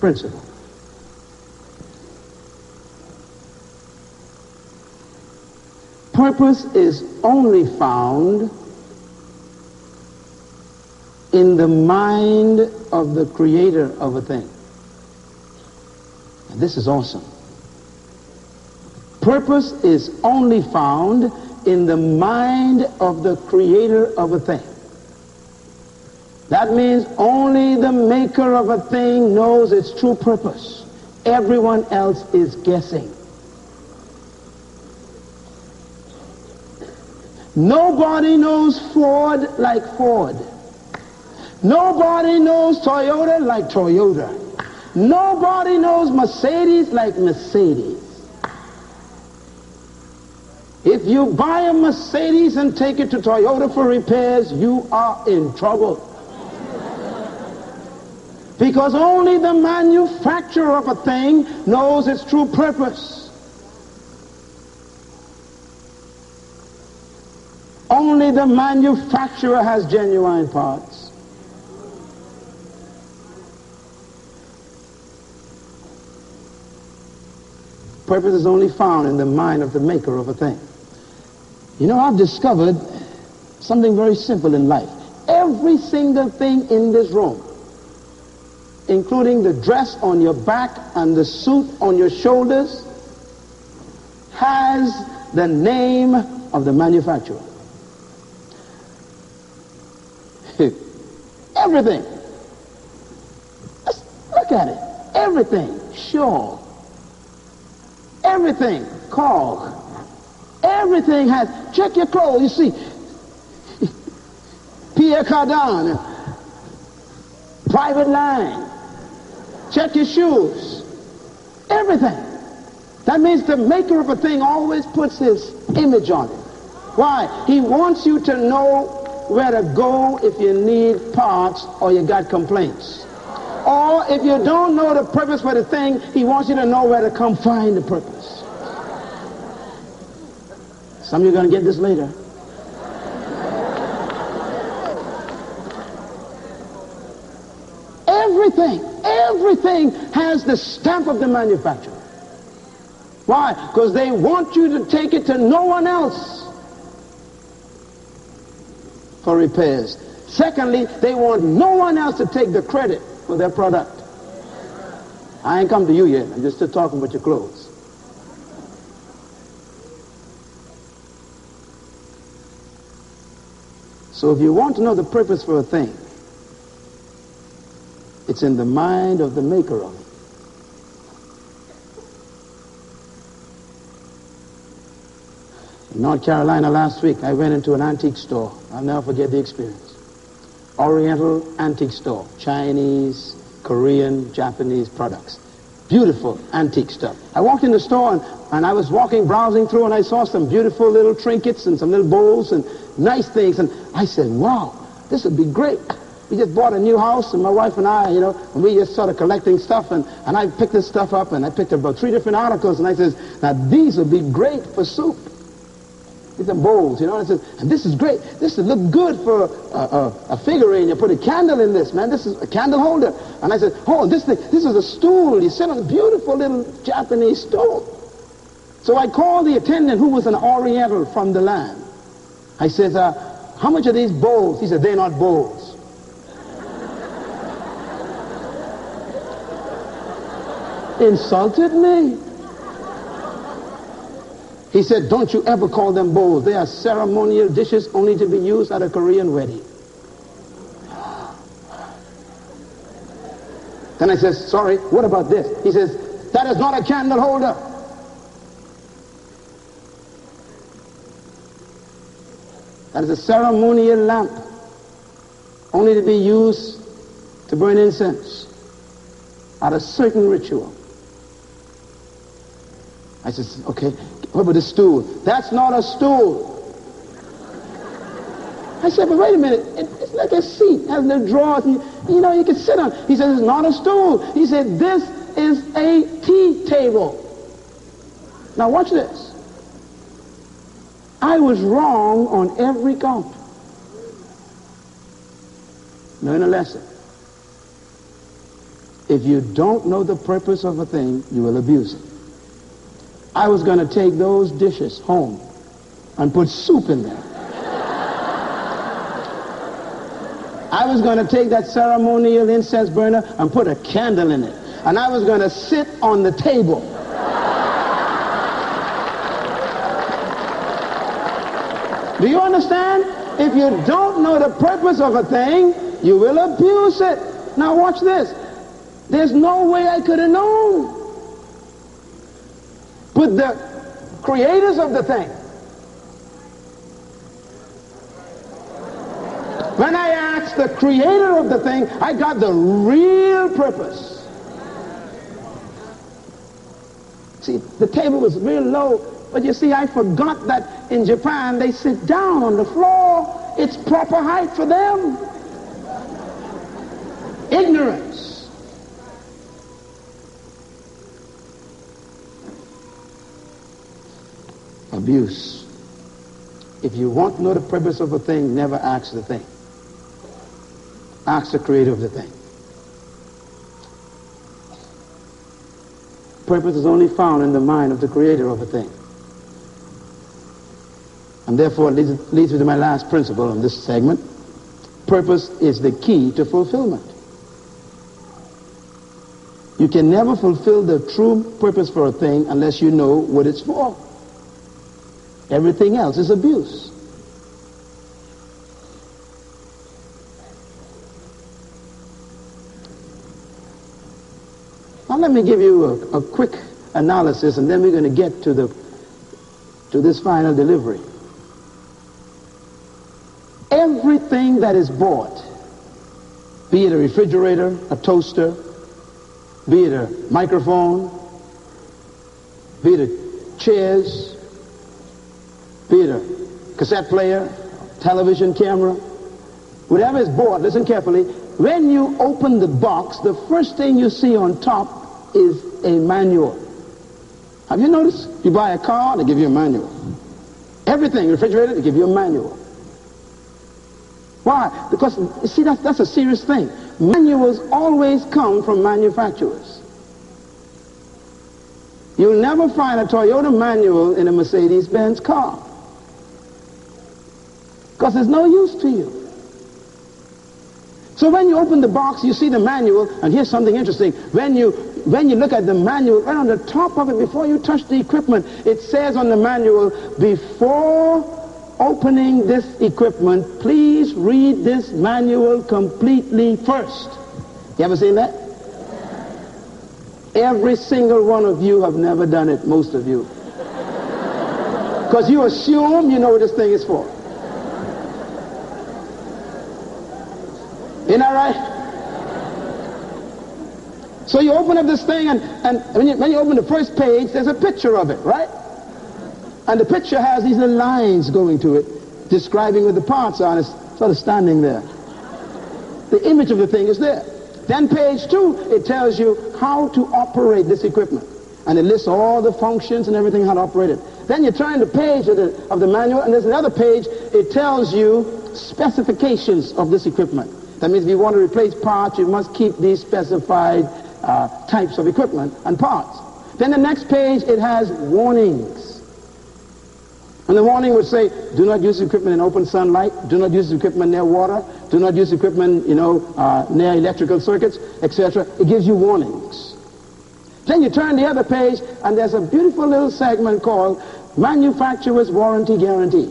principle. Purpose is only found in the mind of the creator of a thing. And this is awesome. Purpose is only found in the mind of the creator of a thing. That means only the maker of a thing knows its true purpose. Everyone else is guessing. Nobody knows Ford like Ford. Nobody knows Toyota like Toyota. Nobody knows Mercedes like Mercedes. If you buy a Mercedes and take it to Toyota for repairs, you are in trouble. Because only the manufacturer of a thing knows its true purpose. Only the manufacturer has genuine parts. Purpose is only found in the mind of the maker of a thing. You know, I've discovered something very simple in life. Every single thing in this room, including the dress on your back and the suit on your shoulders, has the name of the manufacturer. Everything. Let's look at it. Everything. Shaw. Everything. Call. Everything has. Check your clothes. You see. Pierre Cardin. Private line. Check your shoes. Everything. That means the maker of a thing always puts his image on it. Why? He wants you to know where to go if you need parts or you got complaints. Or if you don't know the purpose for the thing, he wants you to know where to come find the purpose. Some of you are going to get this later. Everything has the stamp of the manufacturer. Why? Because they want you to take it to no one else for repairs. Secondly, they want no one else to take the credit for their product. I ain't come to you yet. I'm just still talking about your clothes. So if you want to know the purpose for a thing, it's in the mind of the maker of it. In North Carolina last week, I went into an antique store. I'll never forget the experience. Oriental antique store. Chinese, Korean, Japanese products. Beautiful antique stuff. I walked in the store and I was walking, browsing through, and I saw some beautiful little trinkets and some little bowls and nice things. And I said, wow, this would be great. We just bought a new house, and my wife and I, and we just started collecting stuff, and I picked this stuff up, and I picked up about 3 different articles, and I said, now these would be great for soup. These are bowls, and I said, and this is great. This would look good for a figurine. You put a candle in this, man. This is a candle holder. And I said, oh, this is a stool. You sit on a beautiful little Japanese stool. So I called the attendant, who was an Oriental from the land. I said, how much are these bowls? He said, they're not bowls. Insulted me. He said, don't you ever call them bowls. They are ceremonial dishes only to be used at a Korean wedding. Then I said, sorry, what about this? He says, that is not a candle holder. That is a ceremonial lamp only to be used to burn incense at a certain ritual. I said, okay, what about the stool? That's not a stool. I said, but wait a minute, it's like a seat, it has little drawers, and you can sit on. He said, it's not a stool. He said, this is a tea table. Now watch this. I was wrong on every count. Learn a lesson. If you don't know the purpose of a thing, you will abuse it. I was going to take those dishes home and put soup in them. I was going to take that ceremonial incense burner and put a candle in it. And I was going to sit on the table. Do you understand? If you don't know the purpose of a thing, you will abuse it. Now watch this. There's no way I could have known. But the creators of the thing, when I asked the creator of the thing, I got the real purpose. See, the table was real low, but you see, I forgot that in Japan they sit down on the floor. It's proper height for them. Ignorance. Abuse. If you want to know the purpose of a thing, never ask the thing. Ask the creator of the thing. Purpose is only found in the mind of the creator of a thing. And therefore it leads me to my last principle in this segment. Purpose is the key to fulfillment. You can never fulfill the true purpose for a thing unless you know what it's for. Everything else is abuse. Now let me give you a quick analysis, and then we're going to get to this final delivery. Everything that is bought, be it a refrigerator, a toaster, be it a microphone, be it chairs, be it a cassette player, television camera, whatever is bought, listen carefully, when you open the box, the first thing you see on top is a manual. Have you noticed? You buy a car, they give you a manual. Everything, refrigerator, they give you a manual. Why? Because, you see, that's a serious thing. Manuals always come from manufacturers. You'll never find a Toyota manual in a Mercedes-Benz car. Because there's no use to you. So when you open the box, you see the manual, and here's something interesting. When you look at the manual, right on the top of it, before you touch the equipment, it says on the manual, before opening this equipment, please read this manual completely first. You ever seen that? Every single one of you have never done it, most of you. Because you assume you know what this thing is for. Isn't that right? So you open up this thing, and when you open the first page, there's a picture of it, right? And the picture has these little lines going to it, describing what the parts are, and it's sort of standing there. The image of the thing is there. Then page 2, it tells you how to operate this equipment. And it lists all the functions and everything, how to operate it. Then you turn the page of the manual, and there's another page, it tells you specifications of this equipment. That means if you want to replace parts, you must keep these specified types of equipment and parts. Then the next page, it has warnings. And the warning would say, do not use equipment in open sunlight, do not use equipment near water, do not use equipment, near electrical circuits, etc. It gives you warnings. Then you turn the other page, and there's a beautiful little segment called Manufacturer's Warranty Guarantee.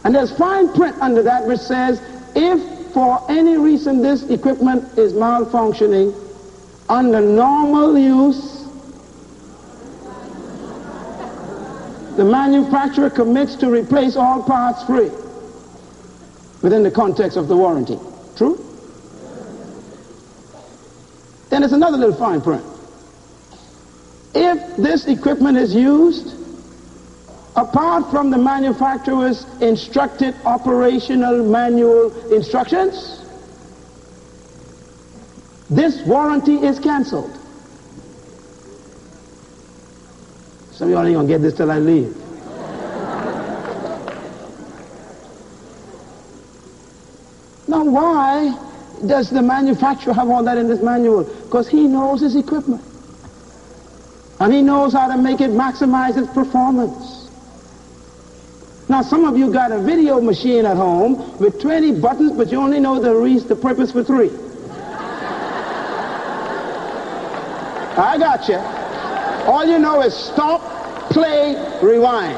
And there's fine print under that which says, if for any reason this equipment is malfunctioning, under normal use, the manufacturer commits to replace all parts free within the context of the warranty. True? Then there's another little fine print. If this equipment is used, apart from the manufacturer's instructed operational manual instructions, this warranty is canceled. Some of y'all ain't gonna get this till I leave. Now why does the manufacturer have all that in this manual? Because he knows his equipment. And he knows how to make it maximize its performance. Now, some of you got a video machine at home with 20 buttons, but you only know the purpose for 3. I got you. All you know is stop, play, rewind.